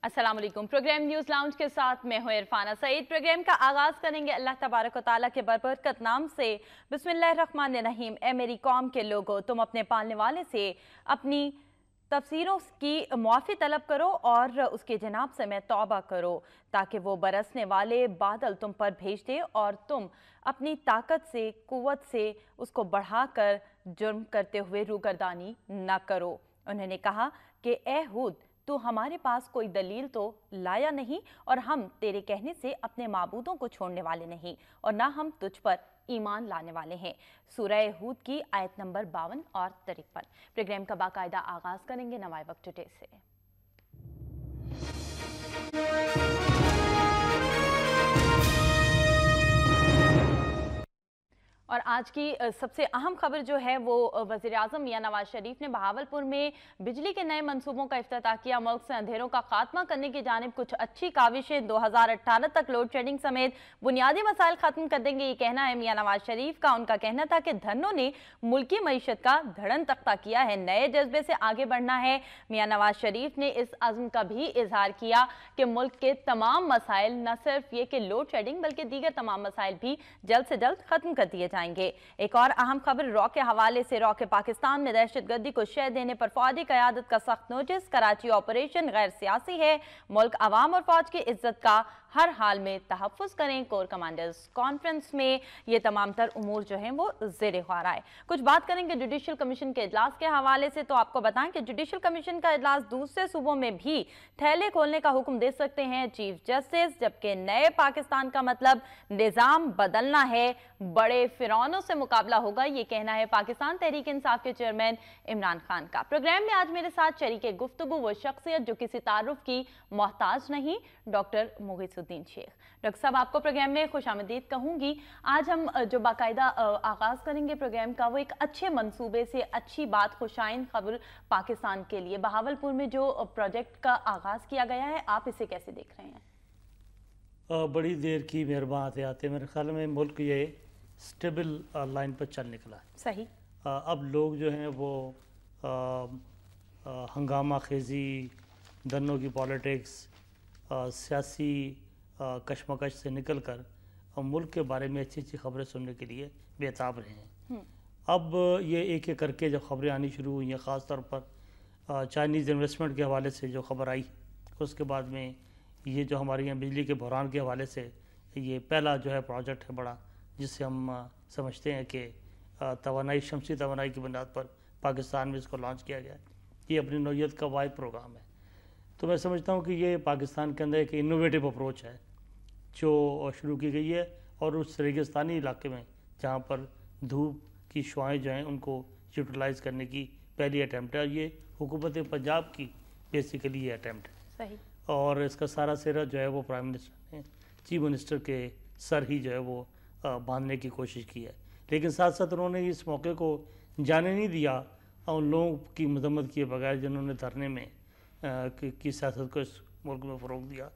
अस्सलाम वालेकुम। Programme news lounge के साथ मैं हूं इरफाना सईद। प्रोग्राम का आगाज़ करेंगे अल्लाह तबारक व तआला के बरकत नाम से। बिस्मिल्लाहिर्रहमानिर्रहीम। ए मेरी कौम के लोगों, तुम अपने पालने वाले से अपनी तफसीरों की मुआफ़ी तलब करो और उसके जनाब से मैं तौबा करो ताकि वो बरसने वाले बादल तुम पर भेज दे और तुम अपनी ताकत से, कुव्वत से उसको बढ़ाकर जुर्म करते हुए रूगर्दानी न करो। उन्होंने कहा कि ए हूद, तो हमारे पास कोई दलील तो लाया नहीं और हम तेरे कहने से अपने माबूदों को छोड़ने वाले नहीं और ना हम तुझ पर ईमान लाने वाले हैं। सूरह हूद की आयत नंबर 52 और 53। प्रोग्राम का बाकायदा आगाज करेंगे नवाए वक्त टुडे से। और आज की सबसे अहम खबर जो है वो वज़ीर-ए-आज़म मियां नवाज शरीफ ने बहावलपुर में बिजली के नए मंसूबों का इफ्तिताह किया। मुल्क से अंधेरों का खात्मा करने की जानिब कुछ अच्छी काविशें 2018 तक लोड शेडिंग समेत बुनियादी मसाइल खत्म कर देंगे, ये कहना है मियां नवाज शरीफ का। उनका कहना था कि धरनों ने मुल्की मईशत का धड़न तख्ता किया है, नए जज्बे से आगे बढ़ना है। मियां नवाज शरीफ ने इस अज़्म का भी इजहार किया कि मुल्क के तमाम मसाइल, न सिर्फ ये कि लोड शेडिंग बल्कि दीगर तमाम मसाइल भी जल्द से जल्द खत्म कर दिए जाएंगे। एक और अहम खबर रॉ के हवाले से। रॉ के पाकिस्तान में दहशतगर्दी को शह देने पर फौजी क़यादत का सख्त नोटिस। कराची ऑपरेशन गैर सियासी है, मुल्क अवाम और फौज की इज्जत का हर हाल में तहफ़्फ़ुज़ करें। कोर कमांडर्स कॉन्फ्रेंस में ये तमाम तर उमूर जो हैं वो ज़ेर ग़ौर आए। कुछ बात करेंगे जुडिशल कमीशन के इजलास के हवाले से। तो आपको बताएं कि जुडिशल कमीशन का इजलास दूसरे सूबों में भी थैले खोलने का हुक्म दे सकते हैं चीफ जस्टिस, जबकि नए पाकिस्तान का मतलब निज़ाम बदलना है, बड़े फिरौनों से मुकाबला होगा, ये कहना है पाकिस्तान तहरीक इंसाफ के चेयरमैन इमरान खान का। प्रोग्राम में आज मेरे साथ शरीके गुफ्तगू वो शख्सियत जो किसी तारुफ की मोहताज नहीं, डॉक्टर मुगीसुद्दीन शेख। डॉक्टर साहब, आपको प्रोग्राम में खुशामदीद कहूंगी। आज हम जो बाकायदा आगाज करेंगे प्रोग्राम का वो एक अच्छे मंसूबे से, अच्छी बात, खुशाइन खबर पाकिस्तान के लिए। बहावलपुर में जो प्रोजेक्ट का आगाज किया गया है, आप इसे कैसे देख रहे हैं? बड़ी देर की मेहरबान आते मेरे ख्याल में मुल्क ये स्टेबल लाइन पर चल निकला है। सही। अब लोग जो हैं वो हंगामा खेजी, धनों की पॉलिटिक्स, सियासी कशमकश से निकल कर मुल्क के बारे में अच्छी अच्छी खबरें सुनने के लिए बेताब रहे हैं। अब ये एक एक करके जब खबरें आनी शुरू हुई हैं, ख़ास तौर पर चाइनीज़ इन्वेस्टमेंट के हवाले से जो खबर आई, उसके बाद में ये जो हमारे यहाँ बिजली के बहरान के हवाले से ये पहला जो है प्रोजेक्ट है बड़ा, जिससे हम समझते हैं कि तवानाई, शमसी तवानाई की बुनियाद पर पाकिस्तान में इसको लॉन्च किया गया है। ये अपनी नौइयत का वाहिद प्रोग्राम है। तो मैं समझता हूँ कि ये पाकिस्तान के अंदर एक इनोवेटिव अप्रोच है जो शुरू की गई है, और उस रेगिस्तानी इलाके में जहाँ पर धूप की शुआएँ जो हैं उनको यूटिलाइज़ करने की पहली अटैम्प्ट है, और ये हुकूमत पंजाब की बेसिकली ये अटैम्प्ट है। सही। और इसका सारा सिरा जो है वो प्राइम मिनिस्टर ने, चीफ मिनिस्टर के सर ही जो है वो बांधने की कोशिश की है। लेकिन साथ साथ उन्होंने इस मौके को जाने नहीं दिया उन लोगों की मजम्मत किए बगैर जिन्होंने धरने में की सियासत को इस मुल्क में फ़रोग़ दिया।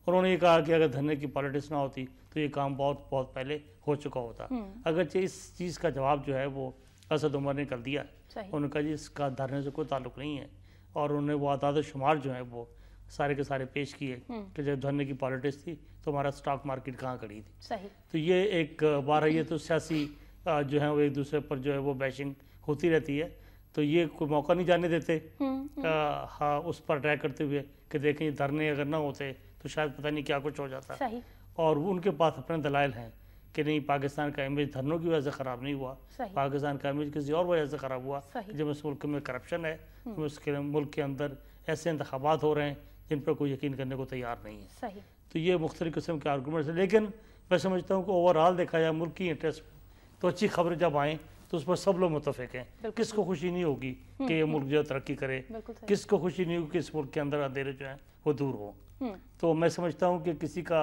उन्होंने ये कहा कि अगर धरने की पॉलिटिक्स ना होती तो ये काम बहुत बहुत पहले हो चुका होता। अगरचे इस चीज़ का जवाब जो है वो असद उमर ने कर दिया। उन्होंने कहा जी इसका धरने से कोई ताल्लुक़ नहीं है, और उन्होंने वो आदाद शुमार जो है वो सारे के सारे पेश किए कि जब धरने की पॉलिटिक्स थी तो हमारा स्टॉक मार्केट कहाँ खड़ी थी। सही। तो ये एक बार ये तो सियासी जो है वो एक दूसरे पर जो है वो बैशिंग होती रहती है, तो ये कोई मौका नहीं जाने देते हाँ उस पर अटैक करते हुए कि देखें ये धरने अगर ना होते तो शायद पता नहीं क्या कुछ हो जाता। सही। और उनके पास अपने दलाइल हैं कि नहीं, पाकिस्तान का इमेज धरनों की वजह से ख़राब नहीं हुआ, पाकिस्तान का इमेज किसी और वजह से ख़राब हुआ। जब इस मुल्क में करप्शन है, उसके मुल्क के अंदर ऐसे इंतखाबात हो रहे हैं जिन पर कोई यकीन करने को तैयार नहीं है। सही। तो ये मुख्तलिफ़ किस्म के आर्गूमेंट्स हैं। लेकिन मैं समझता हूँ कि ओवरऑल देखा जाए मुल्क की इंटरेस्ट में तो अच्छी खबरें जब आएँ तो उस पर सब लोग मुतफ़िक़ हैं। किसको खुशी नहीं होगी कि ये मुल्क जो तरक्की करे, किसको खुशी नहीं होगी कि इस मुल्क के अंदर अंधेरे जो हैं वो दूर हो। तो मैं समझता हूँ कि किसी का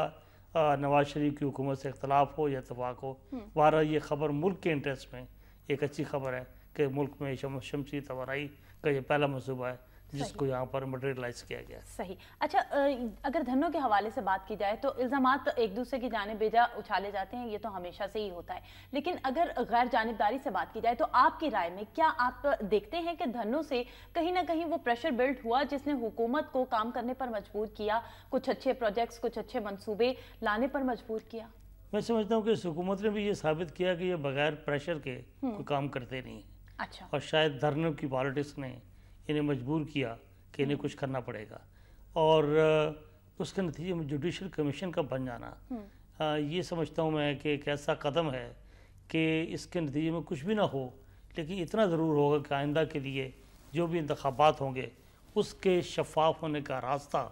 नवाज शरीफ की हुकूमत से इख्तलाफ हो या इत्तफाक हो, बहरहाल ये खबर मुल्क के इंटरेस्ट में एक अच्छी खबर है कि मुल्क में शमसी तवानाई का ये पहला मंसूबा है جس کو یہاں پر مٹیریلائز کیا گیا. صحیح. اچھا اگر دھنوں کے حوالے سے بات کی جائے تو الزامات ایک دوسرے کی جانب بیجا اچھالے جاتے ہیں, یہ تو ہمیشہ سے ہی ہوتا ہے, لیکن اگر غیر جانبداری سے بات کی جائے تو آپ کی رائے میں کیا آپ دیکھتے ہیں کہ دھنوں سے کہیں نہ کہیں وہ پریشر بلڈ ہوا جس نے حکومت کو کام کرنے پر مجبور کیا, کچھ اچھے پروجیکٹس, کچھ اچھے منصوبے لانے پر مجبور کیا؟ میں سمجھتا ہوں کہ اس حکومت نے بھی یہ ثابت کیا کہ یہ بغیر پریشر کے کوئی کام کرتے نہیں ہیں. اچھا. اور شاید دھرنوں کی پالیٹکس نے انہیں مجبور کیا کہ انہیں کچھ کرنا پڑے گا, اور اس کے نتیجے میں جوڈیشل کمیشن کا بن جانا یہ سمجھتا ہوں میں کہ ایک ایسا قدم ہے کہ اس کے نتیجے میں کچھ بھی نہ ہو, لیکن اتنا ضرور ہوگا کہ آئندہ کے لیے جو بھی انتخابات ہوں گے اس کے شفاف ہونے کا راستہ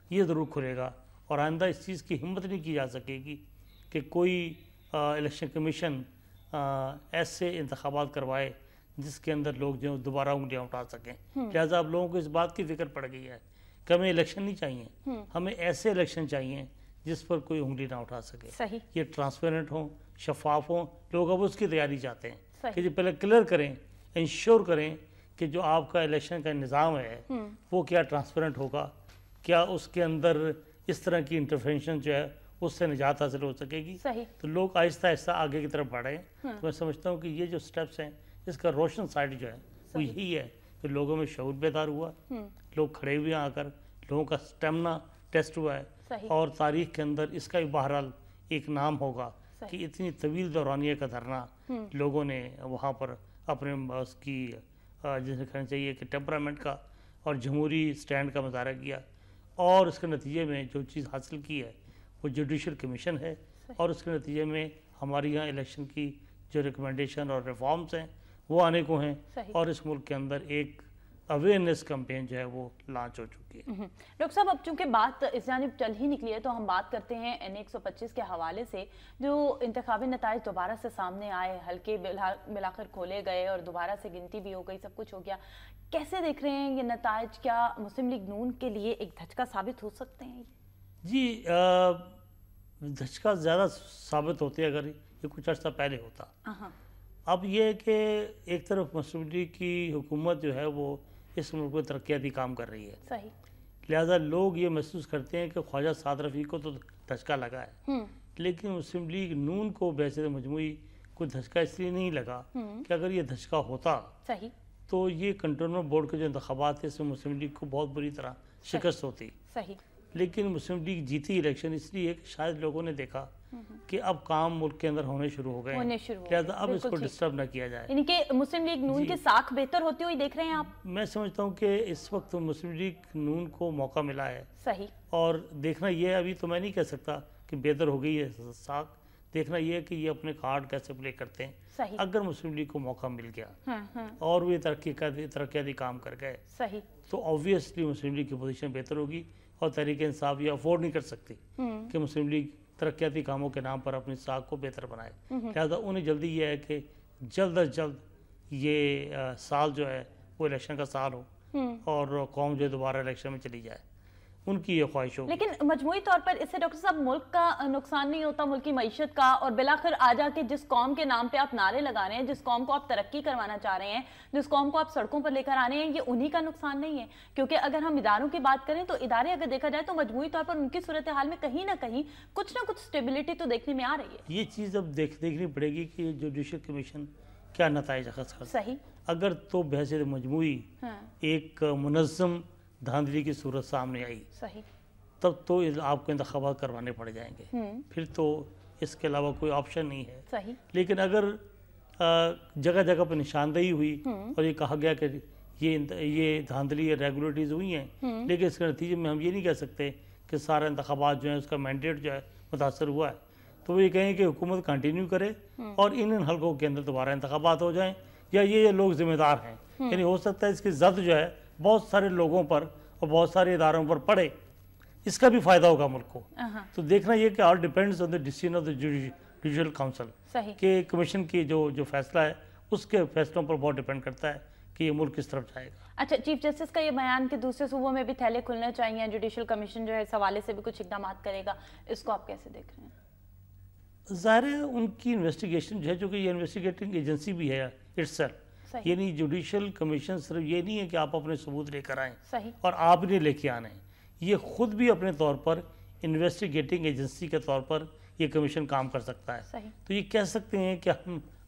یہ ضرور کھلے گا, اور آئندہ اس چیز کی ہمت نہیں کی جا سکے گی کہ کوئی الیکشن کمیشن ایسے انتخابات کروائے جس کے اندر لوگ جو دوبارہ انگلیاں اٹھا سکیں. لہٰذا اب لوگوں کو اس بات کی فکر پڑ گئی ہے کہ ہمیں الیکشن نہیں چاہیے, ہمیں ایسے الیکشن چاہیے جس پر کوئی انگلی نہ اٹھا سکے. یہ ٹرانسپیرنٹ ہوں, شفاف ہوں, لوگ اب اس کی تیاری چاہتے ہیں کہ جو پہلے کلیئر کریں, انشور کریں کہ جو آپ کا الیکشن کا نظام ہے وہ کیا ٹرانسپیرنٹ ہوگا, کیا اس کے اندر اس طرح کی انٹرفینشن جو ہے اس سے نجات حاصل ہو سکے گی. تو لوگ آہستہ آہستہ آگے کی طرف بڑھیں. تو میں سمجھتا ہوں کہ یہ جو سٹیپس ہیں اس کا روشن سائڈ جو ہے وہ یہی ہے کہ لوگوں میں شعور بیدار ہوا, لوگ کھڑے ہوئے آ کر, لوگوں کا سٹیمنا ٹیسٹ ہوا ہے, اور تاریخ کے اندر اس کا بھی بہرحال ایک نام ہوگا کہ اتنی طویل دورانیہ کا دھرنا لوگوں نے وہاں پر اپنے اس کی جسے کہنا چاہیے کہ ٹیمپرامنٹ کا اور جمہوری سٹینڈ کا مظاہرہ کیا, اور اس کے نتیجے میں جو چیز حاصل کی ہے وہ جوڈیشل کمیشن ہے, اور اس کے نتیجے میں ہماری یہاں الیکشن کی جو ریکمنڈیشن اور ریفارمز ہیں وہ آنے کو ہیں, اور اس ملک کے اندر ایک اویئرنیس کمپین جو ہے وہ لانچ ہو چکی ہے. ڈاکٹر صاحب اب چونکہ بات اس جانب چل ہی نکلی ہے تو ہم بات کرتے ہیں N125 کے حوالے سے. جو انتخابی نتائج دوبارہ سے سامنے آئے, حلقے بالآخر کھولے گئے اور دوبارہ سے گنتی بھی ہو گئی, سب کچھ ہو گیا, کیسے دیکھ رہے ہیں یہ نتائج؟ کیا مسلم لیگ نون کے لیے ایک دھچکا ثابت ہو سکتے ہیں؟ جی دھچکا زیادہ ثابت ہوتے اگر یہ کچھ عرصہ پہلے ہوتا. اب یہ ہے کہ ایک طرف مسلم لیگ کی حکومت جو ہے وہ اس ملک میں ترقیاتی کام کر رہی ہے, لہذا لوگ یہ محسوس کرتے ہیں کہ خواجہ سعد رفیع کو تو دھچکا لگا ہے, لیکن مسلم لیگ نون کو بحیثیت مجموعی کوئی دھچکا اس لیے نہیں لگا کہ اگر یہ دھچکا ہوتا تو یہ کنٹونمنٹ بورڈ کے جو انتخابات ہیں اس میں مسلم لیگ کو بہت بری طرح شکست ہوتی. لیکن مسلم لیگ جیتی الیکشن اس لیے کہ شاید لوگوں نے دیکھا کہ اب کام ملک کے اندر ہونے شروع ہو گئے ہیں, لہذا اب اس کو ڈسٹرب نہ کیا جائے. یعنی کہ مسلم لیگ نون کی ساکھ بہتر ہوتی ہوئی دیکھ رہے ہیں آپ؟ میں سمجھتا ہوں کہ اس وقت مسلم لیگ نون کو موقع ملا ہے, اور دیکھنا یہ ابھی تو میں نہیں کہہ سکتا کہ بہتر ہو گئی ہے ساکھ, دیکھنا یہ ہے کہ یہ اپنے کارڈ کیسے پلے کرتے ہیں. اگر مسلم لیگ کو موقع مل گیا اور وہ ترقیاتی کام کر گئے تو آبویسلی مسلم لیگ کی پوزیشن بہتر ہوگی, اور تحریک انصاف یہ افورڈ نہیں کر سکتی کہ مسلم لیگ ترقیاتی کاموں کے نام پر اپنی ساکھ کو بہتر بنائے. لہٰذا انہیں جلدی یہ ہے کہ جلد از جلد یہ سال جو ہے وہ الیکشن کا سال ہو اور قوم جو دوبارہ الیکشن میں چلی جائے, ان کی یہ خواہش ہو. لیکن مجموعی طور پر اس سے ڈاکٹر صاحب ملک کا نقصان نہیں ہوتا, ملک کی معیشت کا, اور بالآخر آ جا کے جس قوم کے نام پہ آپ نعرے لگا رہے ہیں, جس قوم کو آپ ترقی کروانا چاہ رہے ہیں, جس قوم کو آپ سڑکوں پر لے کر آ رہے ہیں, یہ انہی کا نقصان نہیں ہے. کیونکہ اگر ہم اداروں کی بات کریں تو ادارے اگر دیکھا جائے تو مجموعی طور پر ان کی صورتحال میں کہیں نہ کہیں کچھ نہ کچھ اسٹیبلٹی تو دیکھنے میں آ رہی ہے. یہ چیز اب دیکھنی پڑے گی کہ جوڈیشل کمیشن کیا نتائج اخذ کرتا ہے. اگر تو بحیثیت مجموعی ایک منظم دھاندلی کی صورت سامنے آئی تب تو آپ کو انتخابات کروانے پڑ جائیں گے, پھر تو اس کے علاوہ کوئی آپشن نہیں ہے. لیکن اگر جگہ جگہ پر نشاندہی ہوئی اور یہ کہا گیا کہ یہ دھاندلی ریگولیٹریز ہوئی ہیں, لیکن اس کے نتیجے میں ہم یہ نہیں کہہ سکتے کہ سارا انتخابات جو ہیں اس کا مینڈیٹ جو ہے متاثر ہوا ہے, تو وہ یہ کہیں کہ حکومت کنٹینیو کرے اور ان حلقوں کے اندر دوبارہ انتخابات ہو جائیں, یا یہ لوگ ذمہ دار ہیں. یعنی ہو سکتا ہے اس کی زد جو ہے بہت سارے لوگوں پر اور بہت سارے اداروں پر پڑے, اس کا بھی فائدہ ہوگا ملک کو. تو دیکھنا یہ کہ آل depends on the decision of the judicial council کہ کمیشن کی جو فیصلہ ہے اس کے فیصلوں پر بہت ڈیپینڈ کرتا ہے کہ یہ ملک کس طرف جائے گا. اچھا, چیف جسٹس کا یہ بیان کہ دوسرے صوبوں میں بھی تھیلے کھلنے چاہیے, جوڈیشل کمیشن جو ہے اس حوالے سے بھی کچھ اقدامات کرے گا, اس کو آپ کیسے دیکھ رہے ہیں؟ ظاہر ہے ان کی انویسٹیگیشن جو ہے, چونکہ یہ انویسٹیگیٹنگ ایجنسی بھی ہے اٹس سیلف, यानी जुडिशल कमीशन सिर्फ ये नहीं है कि आप अपने सबूत लेकर आएँ सही। और आप नहीं लेके आने, ये खुद भी अपने तौर पर इन्वेस्टिगेटिंग एजेंसी के तौर पर ये कमीशन काम कर सकता है। सही। तो ये कह सकते हैं कि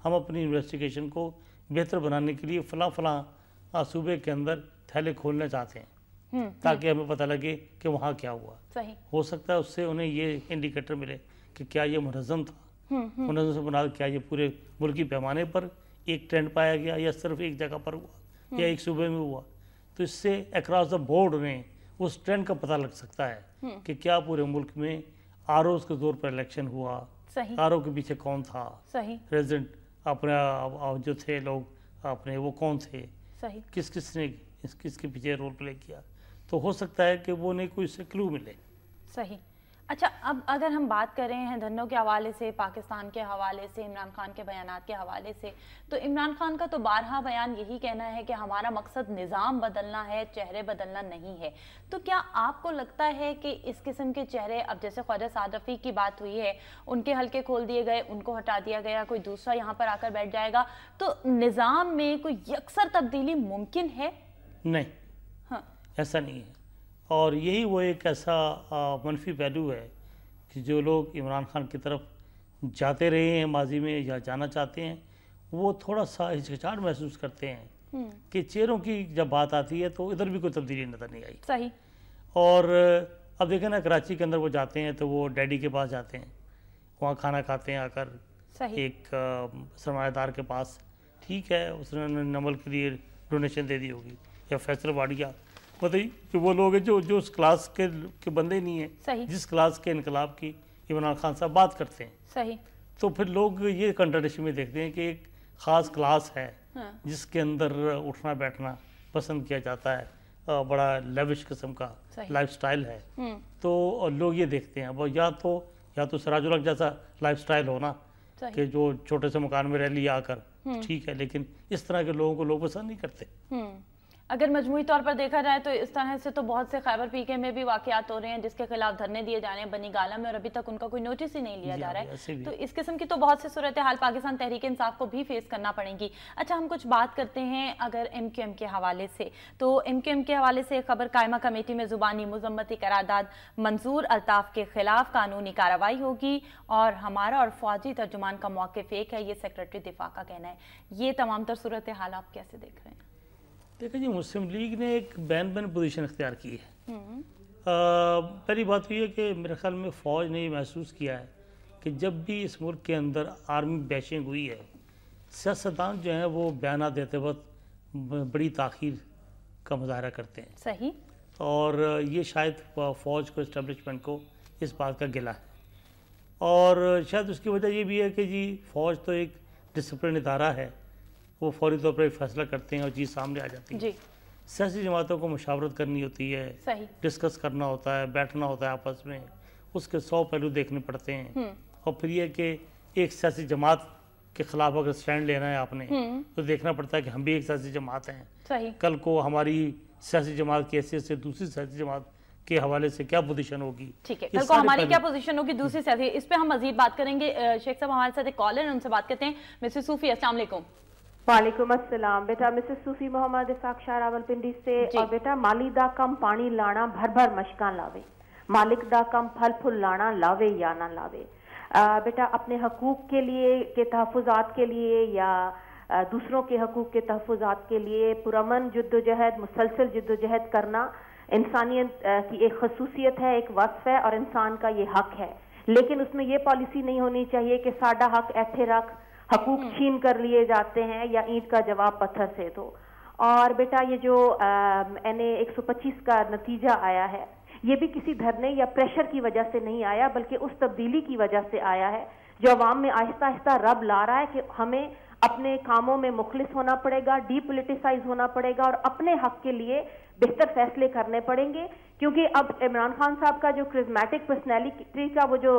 हम अपनी इन्वेस्टिगेशन को बेहतर बनाने के लिए फलां सूबे के अंदर थैले खोलना चाहते हैं ताकि हमें पता लगे कि वहाँ क्या हुआ। सही। हो सकता है उससे उन्हें ये इंडिकेटर मिले कि क्या ये मुनज़्ज़म था, मुनज़्ज़म से बना क्या ये पूरे मुल्की पैमाने पर एक ट्रेंड पाया गया या सिर्फ एक जगह पर हुआ या एक सूबे में हुआ। तो इससे अक्रॉस द बोर्ड उन्हें उस ट्रेंड का पता लग सकता है कि क्या पूरे मुल्क में आरओज़ के जोर पर इलेक्शन हुआ, आरओ के पीछे कौन था, रेजिडेंट अपने जो थे लोग अपने वो कौन थे, किसने किसके पीछे रोल प्ले किया। तो हो सकता है कि वो नहीं कोई से क्लू मिले। सही। अच्छा, अब अगर हम बात कर रहे हैं धन्नों के हवाले से, पाकिस्तान के हवाले से, इमरान खान के बयानात के हवाले से, तो इमरान खान का तो बारहा बयान यही कहना है कि हमारा मकसद निज़ाम बदलना है, चेहरे बदलना नहीं है। तो क्या आपको लगता है कि इस किस्म के चेहरे, अब जैसे ख्वाजा साद रफ़ीक की बात हुई है, उनके हल्के खोल दिए गए, उनको हटा दिया गया, कोई दूसरा यहाँ पर आकर बैठ जाएगा, तो निज़ाम में कोई यकसर तब्दीली मुमकिन है? नहीं, हाँ, ऐसा नहीं है। और यही वो एक ऐसा मनफी पहलू है कि जो लोग इमरान खान की तरफ जाते रहे हैं माजी में या जाना चाहते हैं, वो थोड़ा सा हिचकिचाहट महसूस करते हैं कि चेहरों की जब बात आती है तो इधर भी कोई तब्दीली नज़र नहीं आई। सही। और अब देखें ना, कराची के अंदर वो जाते हैं तो वो डैडी के पास जाते हैं, वहाँ खाना खाते हैं आकर। सही। एक सरमायादार के पास, ठीक है, उसने नमल के लिए डोनेशन दे दी होगी, या फैसल वाडिया, बताइए कि वो लोग हैं जो उस क्लास के बंदे नहीं हैं जिस क्लास के इनकलाब की इमरान खान साहब बात करते हैं। सही। तो फिर लोग ये कंट्राडिक्शन में देखते हैं कि एक ख़ास क्लास है जिसके अंदर उठना बैठना पसंद किया जाता है, बड़ा लेविश किस्म का लाइफस्टाइल है। तो लोग ये देखते हैं, अब या तो सिराजुल हक जैसा लाइफस्टाइल होना कि जो छोटे से मकान में रह लिया आकर, ठीक है, लेकिन इस तरह के लोगों को लोग पसंद नहीं करते। अगर मजमूई तौर पर देखा जाए तो इस तरह से तो बहुत से खैबर पीके में भी वाकयात हो रहे हैं जिसके खिलाफ धरने दिए जा रहे हैं बनी गाला में, और अभी तक उनका कोई नोटिस ही नहीं लिया जा रहा है। तो इस किस्म की तो बहुत सी सूरत हाल पाकिस्तान तहरीक इंसाफ को भी फेस करना पड़ेगी। अच्छा, हम कुछ बात करते हैं अगर MQM के हवाले से, तो MQM के हवाले से खबर, कायमा कमेटी में जुबानी मजम्मती करारदाद मंजूर, अल्ताफ के खिलाफ कानूनी कार्रवाई होगी और हमारा और फौजी तर्जुमान का मौक़िफ़ एक है, ये सेक्रेटरी दिफा का कहना है। ये तमाम तर सूरत हाल आप कैसे देख रहे हैं? देखिए जी, मुस्लिम लीग ने एक बैन पोजीशन इख्तियार की है। पहली बात ये है कि मेरे ख्याल में फ़ौज ने ये महसूस किया है कि जब भी इस मुल्क के अंदर आर्मी बैशिंग हुई है, सियासतदान जो हैं वो बयान देते वक्त बड़ी ताख़ीर का मुजाहरा करते हैं। सही। और ये शायद फ़ौज को, इस्टेब्लिशमेंट को इस बात का गिला है, और शायद उसकी वजह ये भी है कि जी फ़ौज तो एक डिसिप्लिन इदारा है, वो फौरी तौर पर फैसला करते हैं और चीज़ सामने आ जाती है। सियासी जमातों को मशावरत करनी होती है, डिस्कस करना होता है, बैठना होता है आपस में, उसके 100 पहलू देखने पड़ते हैं। और फिर ये कि एक सियासी जमात के खिलाफ अगर स्टैंड लेना है आपने, तो देखना पड़ता है कि हम भी एक सियासी जमात हैं। कल को हमारी सियासी जमात की हैसियत से दूसरी सियासी जमात के हवाले से क्या पोजीशन होगी, ठीक है, कल को हमारी क्या पोजीशन होगी दूसरी सियासी, इस पे हम मजीद बात करेंगे। शेख साहब हमारे साथ एक कॉलर है, उनसे बात करते हैं। मिसेस सूफी, अस्सलाम वालेकुम। वालेकुम अस्सलाम। बेटा मिसेस सूफी मोहम्मद इसाक शाह रावलपिंडी से। और बेटा, माली दा कम पानी लाना भर भर मशकां लावे, मालिक दा कम फल फुल लाना लावे या ना लावे। बेटा, अपने हकूक के लिए के तहफ़्फ़ुज़ात के लिए या दूसरों के हकूक के तहफ़्फ़ुज़ात के लिए पुरअमन जद्दोजहद, मुसलसल जद्दोजहद करना इंसानियत की एक खसूसियत है, एक वस्फ है, और इंसान का ये हक है। लेकिन उसमें ये पॉलिसी नहीं होनी चाहिए कि साडा हक ऐथे रख, हकूक छीन कर लिए जाते हैं या ईंट का जवाब पत्थर से दो। और बेटा, ये जो NA 125 का नतीजा आया है, ये भी किसी धरने या प्रेशर की वजह से नहीं आया, बल्कि उस तब्दीली की वजह से आया है जो अवाम में आहिस्ता आहिस्ता रब ला रहा है कि हमें अपने कामों में मुखलिस होना पड़ेगा, डीपोलिटिसाइज होना पड़ेगा और अपने हक के लिए बेहतर फैसले करने पड़ेंगे। क्योंकि अब इमरान खान साहब का जो क्रिज्मेटिक पर्सनैलिटी का वो जो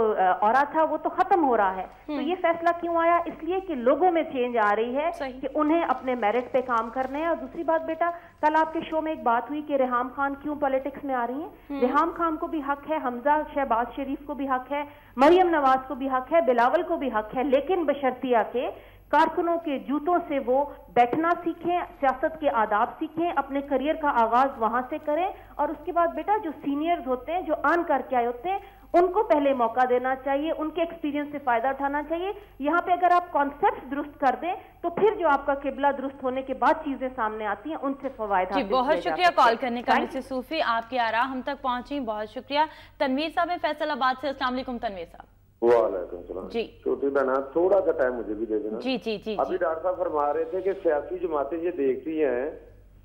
ऑरा था वो तो खत्म हो रहा है। तो ये फैसला क्यों आया? इसलिए कि लोगों में चेंज आ रही है कि उन्हें अपने मेरिट पे काम करने हैं। और दूसरी बात बेटा, कल आपके शो में एक बात हुई कि रेहाम खान क्यों पॉलिटिक्स में आ रही हैं। रेहाम खान को भी हक है, हमजा शहबाज शरीफ को भी हक है, मरियम नवाज को भी हक है, बिलावल को भी हक है, लेकिन बशर्तिया के कारकुनों के जूतों से वो बैठना सीखें, सियासत के आदाब सीखें, अपने करियर का आगाज वहां से करें, और उसके बाद बेटा जो सीनियर्स होते हैं, जो अर्न करके आए होते हैं, उनको पहले मौका देना चाहिए, उनके एक्सपीरियंस से फायदा उठाना चाहिए। यहाँ पे अगर आप कॉन्सेप्ट दुरुस्त कर दें तो फिर जो आपका किबला दुरुस्त होने के बाद चीजें सामने आती हैं, उनसे फवायद हासिल किए जा सकते हैं। बहुत शुक्रिया कॉल करने का मिसेस सूफी, आपकी आरा हम तक पहुंची, बहुत शुक्रिया। तनवीर साहब है फैसलाबाद से। अस्सलाम वालेकुम तनवीर साहब। वालेकुम सलाम जी। छोटी बहना थोड़ा सा टाइम मुझे भी दे देना। जी जी जी। अभी डॉक्टर साहब फरमा रहे थे कि सियासी जमातें ये देखती हैं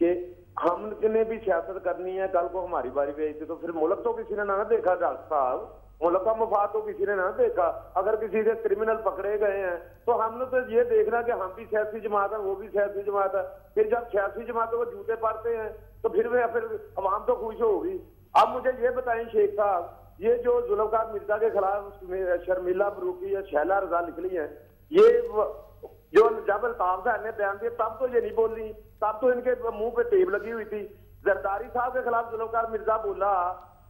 कि हमने भी सियासत करनी है, कल को हमारी बारी भी आई थी, तो फिर मुल्क तो किसी ने ना देखा डॉक्टर साहब, मुल्क का मफाद तो किसी ने ना देखा। अगर किसी से क्रिमिनल पकड़े गए हैं तो हमने तो ये देखना कि हम भी सियासी जमात है, वो भी सियासी जमात है। फिर जब सियासी जमातों को जूते पड़ते हैं तो फिर अवाम तो खुश होगी। अब मुझे ये बताएं शेख साहब, ये जो जुल्फ़कार मिर्जा के खिलाफ शर्मिला बरूकी या शैला रजा निकली है, ये जो जब अल्ताफ साहब ने बयान दिया तब तो ये नहीं बोली, तब तो इनके मुंह पे टेप लगी हुई थी। जरदारी साहब के खिलाफ जुल्फ़कार मिर्जा बोला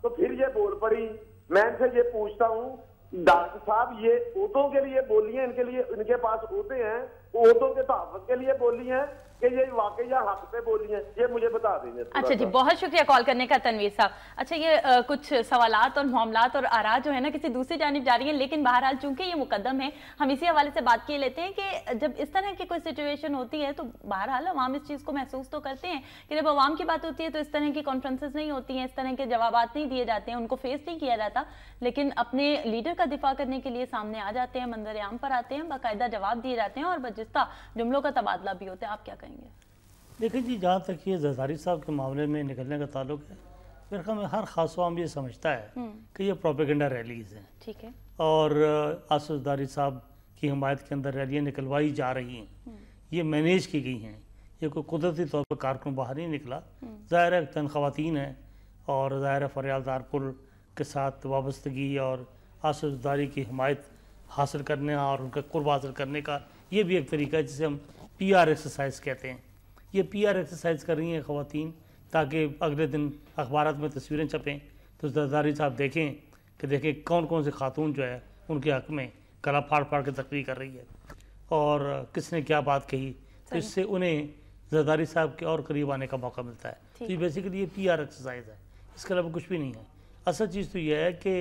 तो फिर ये बोल पड़ी। मैं इनसे ये पूछता हूँ डॉक्टर साहब, ये ओतों के लिए बोली है, इनके लिए इनके पास ओते हैं, ओतों के तहफ़्फ़ुज़ के लिए बोली है कि ये वाकई या हक पे बोली है, ये मुझे बता देंगे। अच्छा जी, बहुत शुक्रिया कॉल करने का तनवीर साहब। अच्छा, ये कुछ सवालात और मामलात और आरा जो है ना किसी दूसरी जानिब जा रही है, लेकिन बहरहाल चूंकि ये मुकदम है, हम इसी हवाले से बात किए लेते हैं कि जब इस तरह की कोई सिचुएशन होती है तो बहरहाल अवाम इस चीज़ को महसूस तो करते हैं कि जब अवाम की बात होती है तो इस तरह की कॉन्फ्रेंसेस नहीं होती हैं, इस तरह के जवाब नहीं दिए जाते हैं, उनको फेस नहीं किया जाता, लेकिन अपने लीडर का दिफा करने के लिए सामने आ जाते हैं, मंजर आम पर आते हैं, बाकायदा जवाब दिए जाते हैं और बजिस्ता जुमलों का तबादला भी होता है। आप क्या कहेंगे? देखिए जी, जहाँ तक ये जरदारी साहब के मामले में निकलने का ताल्लुक है, मेरे ख्याल में हर खास आवाम ये समझता है कि ये प्रोपेगेंडा रैलीज हैं। ठीक है। और आसिफ जरदारी साहब की हिमायत के अंदर रैलियाँ निकलवाई जा रही हैं, ये मैनेज की गई हैं, ये कोई कुदरती तौर पर कारकुन बाहर नहीं निकला। ज़ाहिर है चंद ख़वातीन हैं और ज़ाहिर है फरियादार पुल के साथ वाबस्तगी और आसिफ जरदारी की हिमायत हासिल करने और उनका कुर्ब हासिल करने का ये भी एक तरीका है जिसे हम PR एक्सरसाइज कहते हैं। ये PR एक्सरसाइज कर रही हैं ख़वातीन ताकि अगले दिन अखबारात में तस्वीरें छपें तो जरदारी साहब देखें कि देखें कौन कौन से खातून जो है उनके हक़ में गला फाड़ फाड़ के तकरीर कर रही है और किसने क्या बात कही, तो इससे उन्हें जरदारी साहब के और करीब आने का मौका मिलता है। तो ये बेसिकली ये PR एक्सरसाइज है, इसके अलावा कुछ भी नहीं है। असल चीज़ तो यह है कि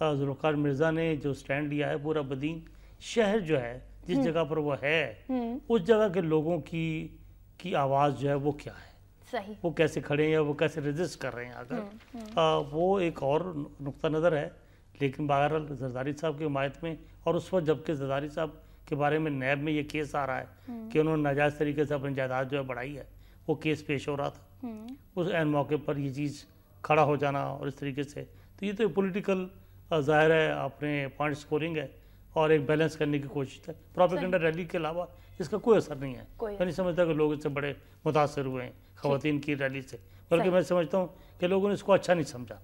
जुल्फ़कार मिर्ज़ा ने जो स्टैंड लिया है, पूरा बदीन शहर जो है जिस जगह पर वो है उस जगह के लोगों की आवाज़ जो है वो क्या है, सही, वो कैसे खड़े हैं या वो कैसे रजिस्ट कर रहे हैं, अगर वो एक और नुक्ता नज़र है। लेकिन बहरहाल जरदारी साहब की हिमायत में और उस वक्त जबकि जरदारी साहब के बारे में नैब में ये केस आ रहा है कि उन्होंने नाजायज़ तरीके से अपनी जायदाद जो है बढ़ाई है, वो केस पेश हो रहा था, उस ऐन मौके पर ये चीज़ खड़ा हो जाना और इस तरीके से, तो ये तो पॉलिटिकल ज़ाहिर है अपने पॉइंट स्कोरिंग है और एक बैलेंस करने की कोशिश है। प्रोपेगेंडा रैली के अलावा इसका कोई असर नहीं है। मैं नहीं समझता कि लोग इससे बड़े मुतासर हुए हैं ख़वातीन की रैली से, बल्कि मैं समझता हूँ कि लोगों ने इसको अच्छा नहीं समझा।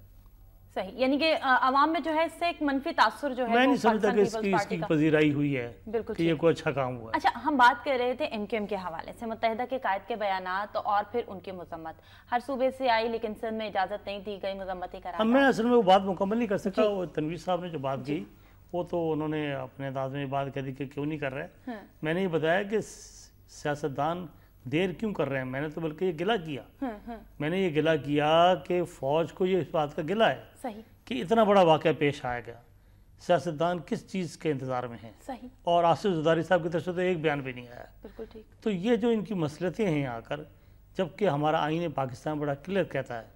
सही, यानी कि आवाम में जो है इससे एक मनफी तासुर जो है, मैं नहीं समझता कि इसकी पजीराई हुई है कि ये कोई अच्छा काम हुआ है। अच्छा, हम बात कर रहे थे MQM के हवाले से, मुत्तहिदा के कायद के बयानात और फिर उनकी मजम्मत हर सूबे से आई, लेकिन सिंध में इजाज़त नहीं दी गई मजम्मती करार। मैं असल में वो बात मुकम्मल नहीं कर सकता। वो तनवीर साहब ने जो बात की वो तो उन्होंने अपने अंदाज में बात कह दी कि क्यों नहीं कर रहे। मैंने ये बताया कि सियासतदान देर क्यों कर रहे हैं, मैंने तो बल्कि ये गिला किया, मैंने ये गिला किया कि फ़ौज को ये इस बात का गिला है सही कि इतना बड़ा वाक़या पेश आया गया, सियासतदान किस चीज़ के इंतज़ार में हैं सही, और आसिफ जरदारी साहब की तरफ से तो एक बयान भी नहीं आया। बिल्कुल ठीक। तो ये जो इनकी मसलतें हैं आकर, जबकि हमारा आईन पाकिस्तान बड़ा क्लियर कहता है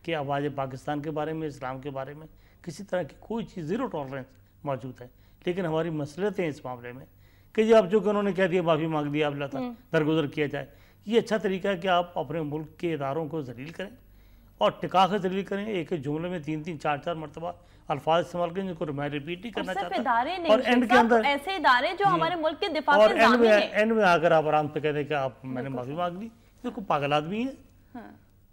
कि आवाज़ पाकिस्तान के बारे में, इस्लाम के बारे में किसी तरह की कोई चीज़ ज़ीरो टॉलरेंस मौजूद है, लेकिन हमारी मसलतें हैं इस मामले में कि जी अब जो कि उन्होंने कह दिया माफ़ी मांग ली, अब लता दरगुजर किया जाए। ये अच्छा तरीका है कि आप अपने मुल्क के इदारों को जलील करें और टिका कर जलील करें, एक जुमले में 3-3, 4-4 मरतबा अल्फाज इस्तेमाल करें जिनको मैं रिपीट नहीं करना चाहता, और एंड के अंदर ऐसे इदारे जो हमारे मुल्क के दिफा और एंड में आकर आप आराम से कह दें कि आप मैंने माफ़ी मांग ली, देखो पागल आदमी है।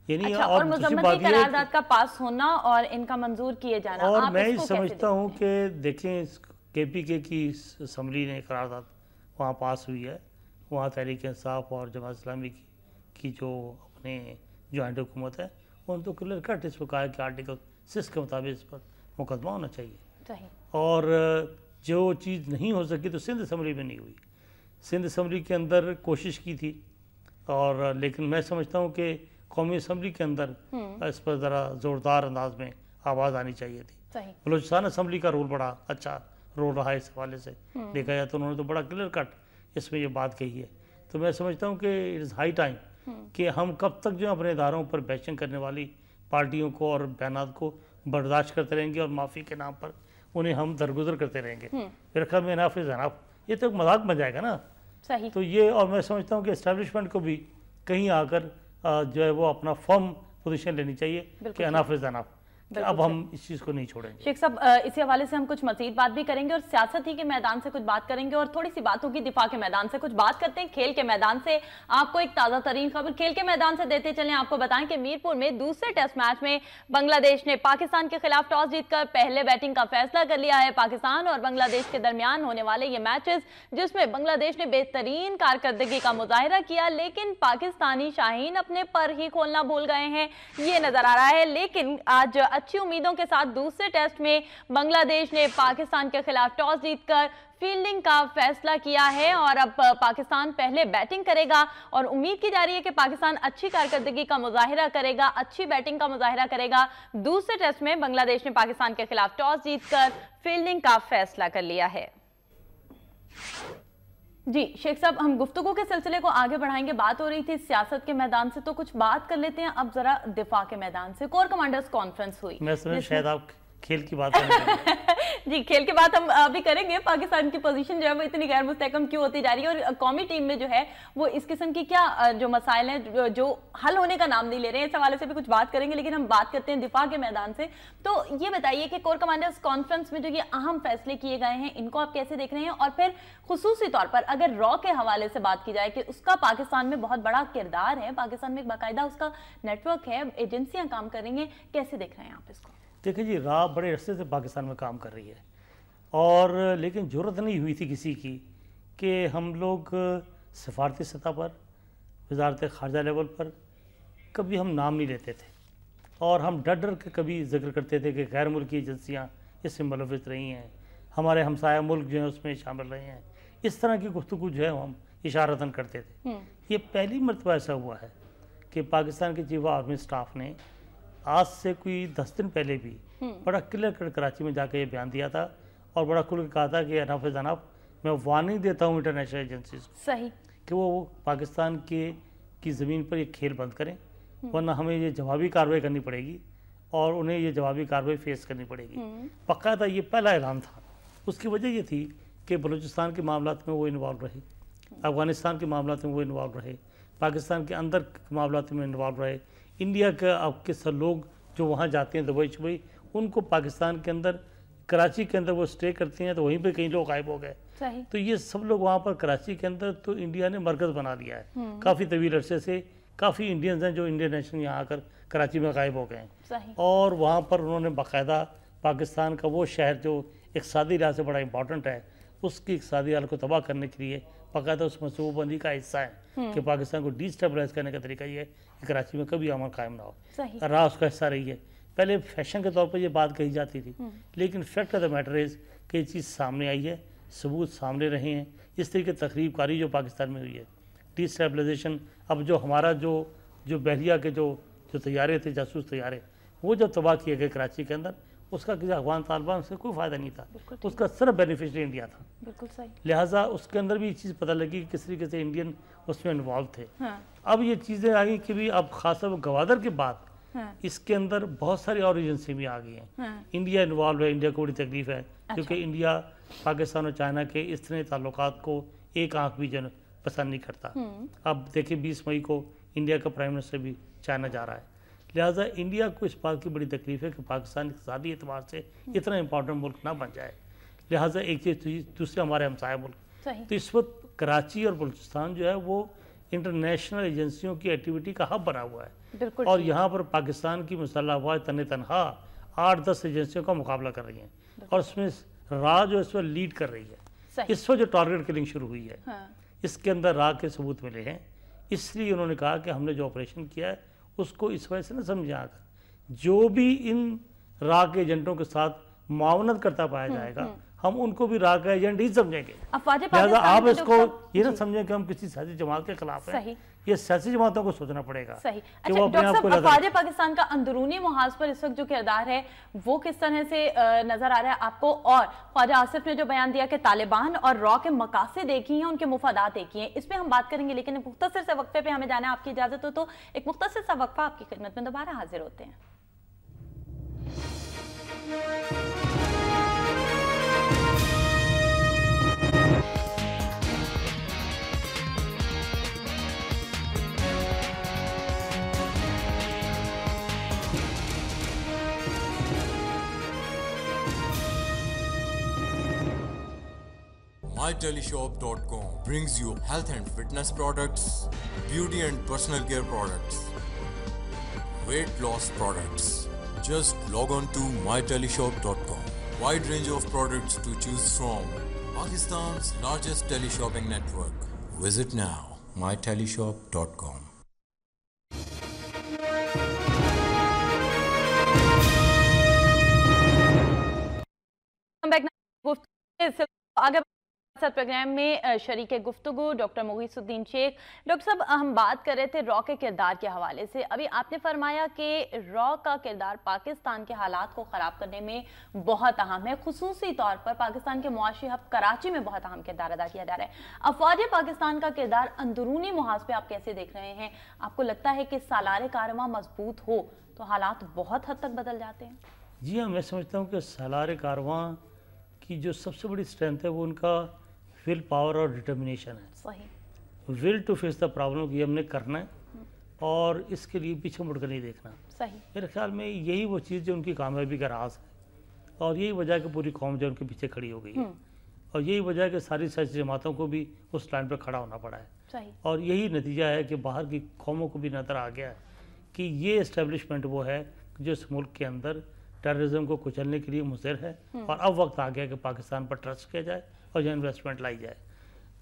यानी अच्छा, और मुज़म्मती करारदाद का पास होना और इनका मंजूर किए जाना, और मैं समझता हूँ कि देखें KPK की असम्बली ने करारदाद वहाँ पास हुई है, वहाँ तहरीक इंसाफ और जमात इस्लामी की जो अपने जॉइंट हुकूमत है उन तो क्लियर कट इस पर कहा है कि आर्टिकल 6 के मुताबिक इस पर मुकदमा होना चाहिए। और जो चीज़ नहीं हो सकी तो सिंध असम्बली में नहीं हुई, सिंध असम्बली के अंदर कोशिश की थी, और लेकिन मैं समझता हूँ कि कौमी असम्बली के अंदर इस पर ज़रा ज़ोरदार अंदाज में आवाज़ आनी चाहिए थी। बलूचिस्तान असम्बली का रोल बड़ा अच्छा रोल रहा है इस हवाले से देखा जाए तो, उन्होंने तो बड़ा क्लियर कट इसमें ये बात कही है। तो मैं समझता हूँ कि इट इज़ हाई टाइम कि हम कब तक जो अपने इदारों पर बैशिंग करने वाली पार्टियों को और बयानात को बर्दाश्त करते रहेंगे और माफ़ी के नाम पर उन्हें हम दरगुजर करते रहेंगे। मेरे ख्याल में इनाफ इज़ इनाफ, ये तो एक मजाक बन जाएगा ना। सही। तो ये, और मैं समझता हूँ कि एस्टेब्लिशमेंट को भी कहीं आकर जो है वो अपना फर्म पोजीशन लेनी चाहिए कि इनाफ इज़ इनाफ, अब हम इस चीज़ को नहीं छोड़ेंगे। शेख साहब, इसी हवाले से हम कुछ मज़ीद बात भी करेंगे और सियासत ही के मैदान से कुछ बात करेंगे और थोड़ी सी बातों की दिफा के मैदान से कुछ बात करते हैं। खेल के मैदान से आपको एक ताज़ा तरीन खबर खेल के मैदान से देते चलें। आपको बताएं कि मीरपुर में दूसरे टेस्ट मैच में बांग्लादेश ने पाकिस्तान के खिलाफ टॉस जीतकर पहले बैटिंग का फैसला कर लिया है। पाकिस्तान और बांग्लादेश के दरमियान होने वाले ये मैचेस, जिसमें बांग्लादेश ने बेहतरीन कारकर्दगी का मुजाहिरा किया, लेकिन पाकिस्तानी शाहीन अपने पर ही खोलना भूल गए हैं, ये नजर आ रहा है। लेकिन आज अच्छी उम्मीदों के साथ दूसरे टेस्ट में बांग्लादेश ने पाकिस्तान के खिलाफ टॉस जीतकर फील्डिंग का फैसला किया है और अब पाकिस्तान पहले बैटिंग करेगा और उम्मीद की जा रही है कि पाकिस्तान अच्छी कारकर्दगी का मुजाहिरा करेगा, अच्छी बैटिंग का मुजाहिरा करेगा। दूसरे टेस्ट में बांग्लादेश ने पाकिस्तान के खिलाफ टॉस जीतकर फील्डिंग का फैसला कर लिया है। जी शेख साहब, हम गुफ्तगू के सिलसिले को आगे बढ़ाएंगे। बात हो रही थी सियासत के मैदान से, तो कुछ बात कर लेते हैं अब जरा दिफा के मैदान से। कोर कमांडर्स कॉन्फ्रेंस हुई, मैं समझ शायद आप खेल की बात करेंगे। जी, खेल की बात हम अभी करेंगे। पाकिस्तान की पोजीशन जो है वो इतनी गैर मुस्तहकम क्यों होती जा रही है और कौमी टीम में जो है वो इस किस्म की क्या जो मसाइल हैं जो हल होने का नाम नहीं ले रहे हैं, इस हवाले से भी कुछ बात करेंगे। लेकिन हम बात करते हैं दिफा के मैदान से। तो ये बताइए कि कोर कमांडर्स कॉन्फ्रेंस में जो ये अहम फैसले किए गए हैं, इनको आप कैसे देख रहे हैं? और फिर खुसूसी तौर पर अगर रॉ के हवाले से बात की जाए कि उसका पाकिस्तान में बहुत बड़ा किरदार है, पाकिस्तान में बाकायदा उसका नेटवर्क है, एजेंसियां काम कर रही हैं, कैसे देख रहे हैं आप इसको? देखिए जी, रॉ बड़े अरसे से पाकिस्तान में काम कर रही है और लेकिन ज़रूरत नहीं हुई थी किसी की कि हम लोग सफारती सतह पर, वजारत ख़ारजा लेवल पर कभी हम नाम नहीं लेते थे और हम डर डर के कभी जिक्र करते थे कि गैर मुल्की एजेंसियाँ इसमें मुलविस रही हैं, हमारे हमसाया मुल्क जो है उसमें शामिल रहे हैं। इस तरह की गुफ्तगू जो है हम इशारतन करते थे। ये पहली मरतबा ऐसा हुआ है कि पाकिस्तान के चीफ आर्मी स्टाफ ने आज से कोई 10 दिन पहले भी बड़ा क्लियर कर कराची में जाकर ये बयान दिया था और बड़ा खुल के कहा था कि अनाफ जनाब, मैं वार्निंग देता हूँ इंटरनेशनल एजेंसीज को सही कि वो पाकिस्तान की ज़मीन पर ये खेल बंद करें, वरना हमें ये जवाबी कार्रवाई करनी पड़ेगी और उन्हें ये जवाबी कार्रवाई फेस करनी पड़ेगी। बाकायदा ये पहला ऐलान था। उसकी वजह ये थी कि बलूचिस्तान के मामलात में वो इन्वॉल्व रहे, अफ़गानिस्तान के मामलात में वो इन्वॉल्व रहे, पाकिस्तान के अंदर के मामलात में इन्वॉल्व रहे। इंडिया के आपके सब लोग जो वहाँ जाते हैं दुबई शुबई, उनको पाकिस्तान के अंदर कराची के अंदर वो स्टे करते हैं, तो वहीं पे कई लोग गायब हो गए। तो ये सब लोग वहाँ पर कराची के अंदर तो इंडिया ने मरकज़ बना लिया है। काफ़ी तवील अरसे से काफ़ी इंडियंस हैं जो इंडियन नेशनल यहाँ आकर कराची में गायब हो गए हैं और वहाँ पर उन्होंने बाकायदा पाकिस्तान का वो शहर जो इक़्तिसादी लिहाज से बड़ा इंपॉर्टेंट है, उसकी इक़्तिसादी हालत को तबाह करने के लिए बाकायदा उस मनसूबाबंदी का हिस्सा है कि पाकिस्तान को डिस्टेबलाइज करने का तरीका ये है कि कराची में कभी अमन कायम ना हो। राह उसका हिस्सा रही है। पहले फैशन के तौर पर ये बात कही जाती थी, लेकिन fact of the matter is कि ये चीज़ सामने आई है, सबूत सामने रहे हैं। इस तरीके तकरीब कारी जो पाकिस्तान में हुई है, डिस्टेबलाइजेशन, अब जो हमारा जो बहरिया के जो तैयारे थे, जासूस तैयारे, वो जब तबाह किए गए कराची के अंदर, उसका किसी अफगान तालिबान से कोई फ़ायदा नहीं था, उसका सिर्फ बेनिफिशरी इंडिया था। बिल्कुल सही। लिहाजा उसके अंदर भी ये चीज़ पता लगी कि किस तरीके से इंडियन उसमें इन्वॉल्व थे। अब ये चीज़ें आ गई कि भी अब खासतौर गवादर के बाद इसके अंदर बहुत सारी और एजेंसी भी आ गई हैं। इंडिया इन्वॉल्व है, इंडिया को बड़ी तकलीफ है क्योंकि इंडिया पाकिस्तान और चाइना के इस तरह ताल्लुकात को एक आंख भी जन पसंद नहीं करता। अब देखिए 20 मई को इंडिया का प्राइम मिनिस्टर भी चाइना जा रहा है। लिहाजा इंडिया को इस बात की बड़ी तकलीफ है कि पाकिस्तान इक़्तिसादी एतबार से इतना इंपॉर्टेंट मुल्क ना बन जाए। लिहाजा एक चीज़ दूसरे हमारे हमसाया मुल्क, तो इस वक्त कराची और बलूचिस्तान जो है वो इंटरनेशनल एजेंसियों की एक्टिविटी का हब बना हुआ है और यहाँ पर पाकिस्तान की मुसल्लह अफ़वाज तनहा 8-10 एजेंसियों का मुकाबला कर रही हैं और उसमें राह जो इस वक्त लीड कर रही है। इस वक्त जो टारगेट किलिंग शुरू हुई है, इसके अंदर राह के सबूत मिले हैं। इसलिए उन्होंने कहा कि हमने जो ऑपरेशन किया है उसको इस वजह से न समझाकर जो भी इन राह के एजेंटों के साथ मुआवनत करता पाया जाएगा, ہم ان کو بھی راہ کا ایجنٹ ہی سمجھیں گے. لہٰذا آپ اس کو یہ نہ سمجھیں کہ ہم کسی سیاسی جماعت کے خلاف ہیں. یہ سیاسی جماعتوں کو سوچنا پڑے گا. صحیح. اچھا ڈاکٹر صاحب، افواج پاکستان کا اندرونی محاذ پر اس وقت جو کردار ہے وہ کس طرح سے نظر آ رہا ہے آپ کو؟ اور خواجہ آصف نے جو بیان دیا کہ طالبان اور را کے مقاصد ایک ہی ہیں، ان کے مفادات ایک ہی ہیں، اس پہ ہم بات کریں گے، لیکن ایک مختصر سے وقفے پہ ہمیں جانا ہے. آپ کی اجازت ہو تو ایک مختصر سا وقفہ آپ کی خدمت میں دوبارہ حاضر ہوتے ہیں. MyTeleShop.com brings you health and fitness products, beauty and personal care products, weight loss products. Just log on to MyTeleShop.com. Wide range of products to choose from. Pakistan's largest teleshopping network. Visit now. MyTeleShop.com. آگے programme میں شریک گفتگو doctor محیث الدین شیخ. Doctor صاحب، ہم بات کر رہے تھے را کے کردار کے حوالے سے. ابھی آپ نے فرمایا کہ را کا کردار پاکستان کے حالات کو خراب کرنے میں بہت اہم ہے، خصوصی طور پر پاکستان کے معاشی ہب کراچی میں بہت اہم کردار ادا کیا جا رہا ہے. افواج پاکستان کا کردار اندرونی محاذ پہ آپ کیسے دیکھ رہے ہیں؟ آپ کو لگتا ہے کہ سالار کارواں مضبوط ہو تو حالات بہت حد تک بدل جاتے ہیں؟ جی ہاں، میں سمجھتا ہوں کہ سالار کارواں کی جو سب سے بڑی اسٹرینتھ ہے وہ ان کا ول پاور اور ڈٹرمنیشن ہے. صحیح. Will to face the problem کہ ہم نے کرنا ہے اور اس کے لیے پیچھے مڑ کر نہیں دیکھنا. صحیح. میرے خیال میں یہی وہ چیز جو ان کی کامیابی کا راز ہے اور یہی وجہ کہ پوری قوم جو ان کے پیچھے کھڑی ہو گئی ہے اور یہی وجہ کہ ساری سیاسی جماعتوں کو بھی اس لائن پہ کھڑا ہونا پڑا ہے. صحیح. اور یہی نتیجہ ہے کہ باہر کی قوموں کو بھی نظر آ گیا ہے کہ یہ اسٹیبلشمنٹ وہ ہے جو اس ملک کے اندر ٹیررزم کو کچلنے کے لیے مضر ہے اور اب وقت آ گیا کہ پاکستان پر ٹرسٹ کیا جائے اور یہ انویسٹمنٹ لائی جائے.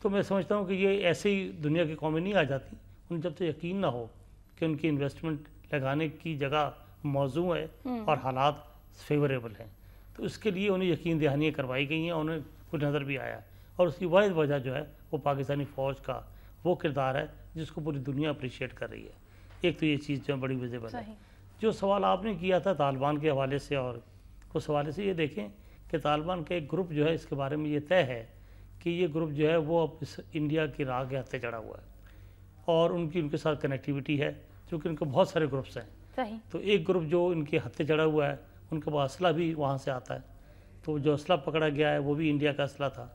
تو میں سمجھتا ہوں کہ یہ ایسے ہی دنیا کی قومیں نہیں آ جاتی ان جب تک یقین نہ ہو کہ ان کی انویسٹمنٹ لگانے کی جگہ موزوں ہے اور حالات فیوریبل ہیں. تو اس کے لیے انہیں یقین دہانیاں کروائی گئی ہیں، انہیں کچھ نظر بھی آیا اور اس کی واحد وجہ جو ہے وہ پاکستانی فوج کا وہ کردار ہے جس کو پوری دنیا اپریشیٹ کر رہی ہے. ایک تو یہ چیز جو بڑی ویزیبل ہے. جو سوال آپ نے کیا تھا طالبان کے حوالے سے، اور اس حوالے سے یہ دیکھیں کہ طالبان کا ایک گروپ جو ہے اس کے بارے میں یہ طے ہے کہ یہ گروپ جو ہے وہ اب اس انڈیا کی راہ کے ہتھے چڑھا ہوا ہے اور ان کے ساتھ کنیکٹیوٹی ہے چونکہ ان کے بہت سارے گروپس ہیں. صحیح. تو ایک گروپ جو ان کے ہتھے چڑھا ہوا ہے ان کے پاس اسلحہ بھی وہاں سے آتا ہے. تو جو اسلحہ پکڑا گیا ہے وہ بھی انڈیا کا اسلحہ تھا،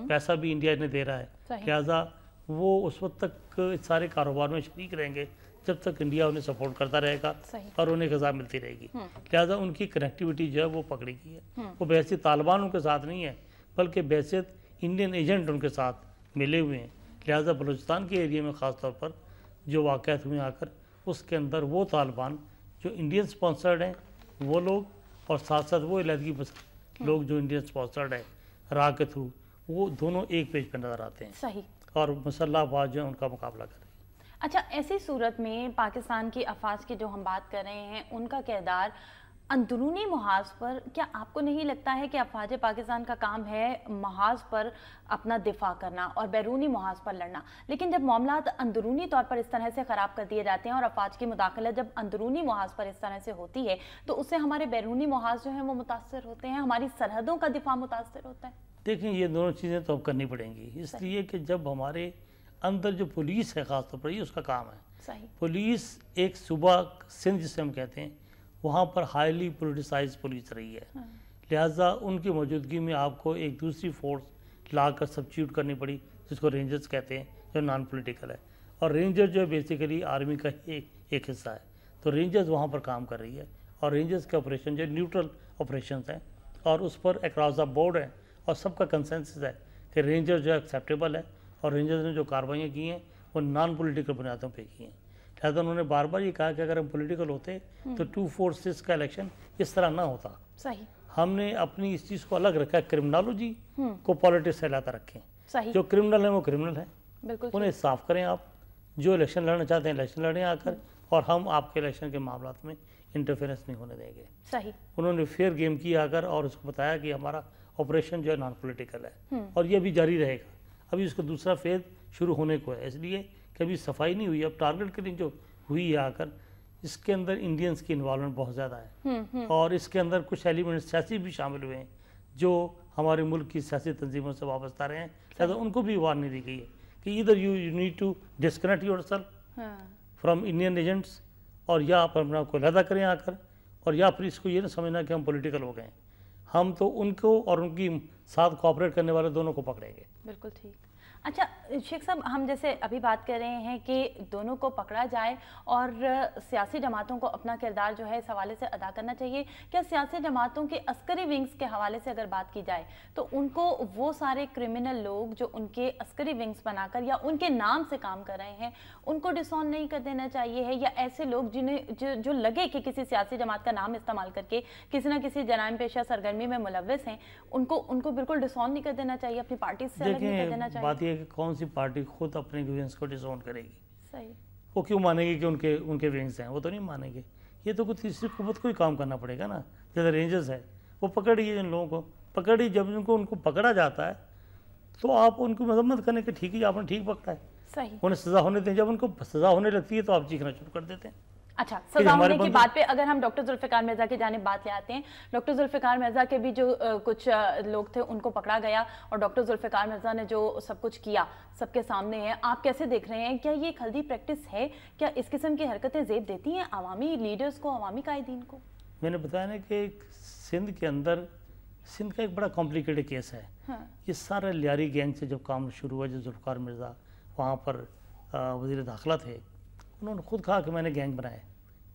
پیسہ بھی انڈیا نے دے رہا ہے. لہٰذا وہ اس وقت تک اس سارے کاروبار میں شریک رہیں گے جب تک انڈیا انہیں سپورٹ کرتا رہے گا اور انہیں غذا ملتی رہے گی. لہٰذا ان کی کنیکٹیوٹی جو ہے وہ پکڑی گئی ہے. وہ بحثیت طالبان ان کے ساتھ نہیں ہے بلکہ بحثیت انڈین ایجنٹ ان کے ساتھ ملے ہوئے ہیں. لہٰذا بلوچستان کے ایریے میں خاص طور پر جو واقعات ہوئے آ کر اس کے اندر وہ طالبان جو انڈین سپانسرڈ ہیں وہ لوگ اور ساتھ ساتھ وہ علیحدگی پسند لوگ جو انڈین سپانسرڈ ہیں راہ کے تھرو، وہ دونوں ایک پیج پہ نظر آتے ہیں. صحیح. اور مسلح افواج جو ہیں ان کا مقابلہ کر رہے ہیں. اچھا، ایسی صورت میں پاکستان کی افواج کی جو ہم بات کر رہے ہیں ان کا کردار اندرونی محاذ پر، کیا آپ کو نہیں لگتا ہے کہ افواج پاکستان کا کام ہے محاذ پر اپنا دفاع کرنا اور بیرونی محاذ پر لڑنا، لیکن جب معاملات اندرونی طور پر اس طرح سے خراب کر دیے جاتے ہیں اور افواج کی مداخلت جب اندرونی محاذ پر اس طرح سے ہوتی ہے تو اس سے ہمارے بیرونی محاذ جو ہیں وہ متاثر ہوتے ہیں، ہماری سرحدوں کا دفاع متاثر ہوتا ہے؟ دیکھیں یہ دونوں چیزیں تو اب کرنی پڑیں گی، اس لیے کہ جب ہمارے اندر جو پولیس ہے خاص طور پر یہ اس کا کام ہے. صحیح. پولیس ایک صوبہ سندھ جسے ہم کہتے ہیں وہاں پر ہائیلی پولیٹیسائز پولیس رہی ہے. لہٰذا ان کی موجودگی میں آپ کو ایک دوسری فورس لا کر سبسٹیوٹ کرنی پڑی جس کو رینجرز کہتے ہیں جو نان پولیٹیکل ہے. اور رینجر جو ہے بیسیکلی آرمی کا ایک حصہ ہے. تو رینجرز وہاں پر کام کر رہی ہے اور رینجرز کے آپریشن جو نیوٹرل آپریشنز ہیں اور اس پر اکراس دا بورڈ ہیں اور سب کا کنسنسس ہے کہ رینجر جو ہے ایکسیپٹیبل ہے اور رینجرز نے جو کاروائیاں کی ہیں وہ نان پولیٹیکل بنیادوں پہ کی ہیں. لہٰذا انہوں نے بار بار یہ کہا کہ اگر ہم پولیٹیکل ہوتے تو 2 فورسز کا الیکشن اس طرح نہ ہوتا. صحیح. ہم نے اپنی اس چیز کو الگ رکھا ہے، کرمنالوجی کو پالیٹکس سے علاقہ رکھیں. صحیح. جو کرمنل ہیں وہ کرمنل ہیں، بالکل انہیں صاف کریں. آپ جو الیکشن لڑنا چاہتے ہیں الیکشن لڑیں آ کر، اور ہم آپ کے الیکشن کے معاملات میں انٹرفیئرنس نہیں ہونے دیں گے. صحیح. انہوں نے فیئر گیم کی آ کر اور اس کو بتایا کہ ہمارا ऑपरेशन जो है नॉन पॉलिटिकल है और ये अभी जारी रहेगा। अभी इसका दूसरा फेज शुरू होने को है, इसलिए कि अभी सफाई नहीं हुई। अब टारगेट किलिंग जो हुई है आकर, इसके अंदर इंडियंस की इन्वॉल्वमेंट बहुत ज़्यादा है और इसके अंदर कुछ एलिमेंट सियासी भी शामिल हुए हैं जो हमारे मुल्क की सियासी तंजीमों से वाबस्ता रहे हैं। लिहाजा उनको भी वार्निंग दी गई है कि इधर you need to disconnect yourself from Indian agents, और या आप अपने आप को अलहदा करें आकर, और या फिर इसको ये ना समझना कि हम पॉलिटिकल हो गए। हम तो उनको और उनकी साथ कोऑपरेट करने वाले दोनों को पकड़ेंगे। बिल्कुल ठीक। अच्छा शेख साहब, हम जैसे अभी बात कर रहे हैं कि दोनों को पकड़ा जाए और सियासी जमातों को अपना किरदार जो है इस हवाले से अदा करना चाहिए। क्या सियासी जमातों के अस्करी विंग्स के हवाले से अगर बात की जाए तो उनको वो सारे क्रिमिनल लोग जो उनके अस्करी विंग्स बनाकर या उनके नाम से काम कर रहे हैं उनको डिसऑन नहीं कर देना चाहिए है, या ऐसे लोग जिन्हें जो लगे कि किसी सियासी जमात का नाम इस्तेमाल करके किसी न किसी जराइम पेशा सरगर्मी में मुलव्वस हैं, उनको बिल्कुल डिसऑन नहीं कर देना चाहिए, अपनी पार्टी से अलग नहीं कर देना चाहिए? कि कौन सी पार्टी खुद अपने विंग्स को डिसऑन करेगी? सही। वो क्यों मानेगी कि उनके विंग्स हैं? वो तो नहीं मानेंगे। ये तो कोई तीसरी कुव्वत को ही काम करना पड़ेगा ना। जैसे रेंजर्स है, वो पकड़िए इन लोगों को, पकड़ी जब उनको पकड़ा जाता है तो आप उनको मजम्मत करने के ठीक है, आपने ठीक पकड़ा है, सही, उन्हें सजा होने दें। जब उनको सजा होने लगती है तो आप चीखना शुरू कर देते हैं। अच्छा, सजा होने की बात पे अगर हम डॉक्टर जुल्फिकार मिर्जा की जानिब बात ले आते हैं, डॉक्टर जुल्फिकार मिर्जा के भी जो कुछ लोग थे उनको पकड़ा गया और डॉक्टर जुल्फिकार मिर्जा ने जो सब कुछ किया सबके सामने है, आप कैसे देख रहे हैं? क्या ये एक हल्दी प्रैक्टिस है? क्या इस किस्म की हरकतें ज़ेब देती हैं अवामी लीडर्स को, अवामी कायदीन को? मैंने बताया ना कि सिंध के अंदर, सिंध का एक बड़ा कॉम्प्लिकेटेड केस है। ये सारा लियारी गैंग से जब काम शुरू हुआ, जो जुल्फिकार मिर्जा वहाँ पर वज़ीर दाखिला थे, उन्होंने खुद कहा कि मैंने गैंग बनाए,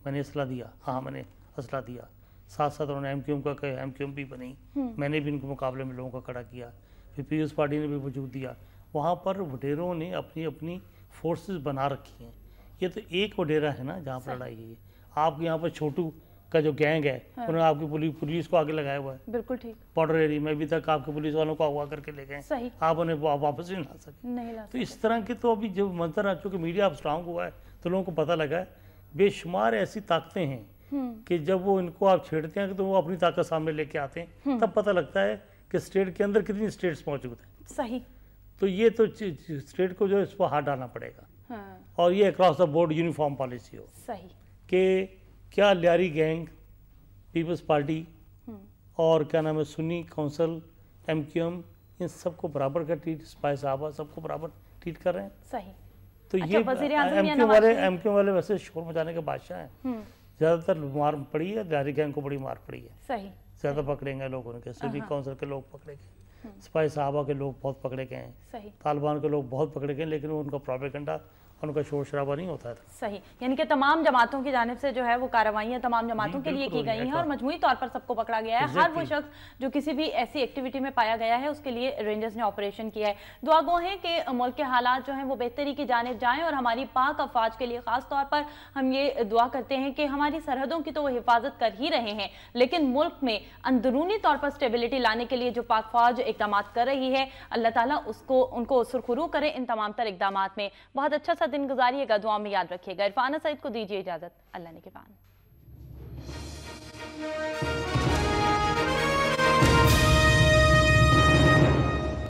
मैंने असला दिया। हाँ, मैंने असला दिया। साथ साथ उन्होंने एमक्यूएम का कहा, एमक्यूएम भी बनी, मैंने भी इनके मुकाबले में लोगों का खड़ा किया। फिर पीपल्स पार्टी ने भी वजूद दिया। वहाँ पर वडेरों ने अपनी अपनी फोर्सेस बना रखी हैं। ये तो एक वडेरा है ना जहाँ पर लड़ाई है। आपके यहाँ पर छोटू का जो गैंग है, उन्होंने आपकी पुलिस को आगे लगाया हुआ है। बिल्कुल ठीक। बॉर्डर एरिया में अभी तक आपके पुलिस वालों को अगवा करके ले गए, आप उन्हें वापस नहीं ला सके। तो इस तरह के तो अभी जब मंजर आ चुके, मीडिया अब स्ट्रांग हुआ है तो लोगों को पता लगा है बेशुमार ऐसी ताकतें हैं कि जब वो इनको आप छेड़ते हैं तो वो अपनी ताकत सामने लेके आते हैं, तब पता लगता है कि स्टेट के अंदर कितनी स्टेट्स मौजूद हैं। सही। तो ये तो स्टेट को जो है इस पर हाथ डालना पड़ेगा और ये across the board uniform policy हो। सही। कि क्या लियारी गैंग, पीपल्स पार्टी और क्या नाम है सुन्नी काउंसिल, एमक्यूएम, इन सबको बराबर का ट्रीट, स्पाई साहबा सबको बराबर ट्रीट कर रहे हैं। सही। तो ये एमक्यूएम वाले वैसे शोर मचाने के बादशाह हैं। ज्यादातर मार पड़ी है, लियारी गैंग को बड़ी मार पड़ी है। सही। ज्यादा पकड़ेंगे लोगों ने, सुन्नी काउंसिल के लोग पकड़े गए, स्पाई साहबा के लोग बहुत पकड़े गए हैं, तालिबान के लोग बहुत पकड़े गए, लेकिन उनका प्रोपेगेंडा, उनका शोर शराबा नहीं होता था। सही। यानी कि तमाम जमातों की जानिब से जो है वो कार्रवाइयाँ तमाम जमातों के लिए की गई हैं और मजमूई तौर पर सबको पकड़ा गया है। हर वो शख्स जो किसी भी ऐसी एक्टिविटी में पाया गया है उसके लिए रेंजर्स ने ऑपरेशन किया है। दुआ गो है कि मुल्क के हालात जो हैं वो बेहतरी की जानिब जाएं और हमारी पाक अफवाज के लिए खास तौर पर हम ये दुआ करते हैं कि हमारी सरहदों की तो वो हिफाजत कर ही रहे हैं, लेकिन मुल्क में अंदरूनी तौर पर स्टेबिलिटी लाने के लिए जो पाक फौज इकदाम कर रही है, अल्लाह ताला उनको सुरखरू करे इन तमाम तर इकदाम में। बहुत अच्छा सा दिन गुजारिएगा, दुआ में याद रखिएगा। इरफाना सईद को दीजिए इजाजत। अल्लाह ने के पान।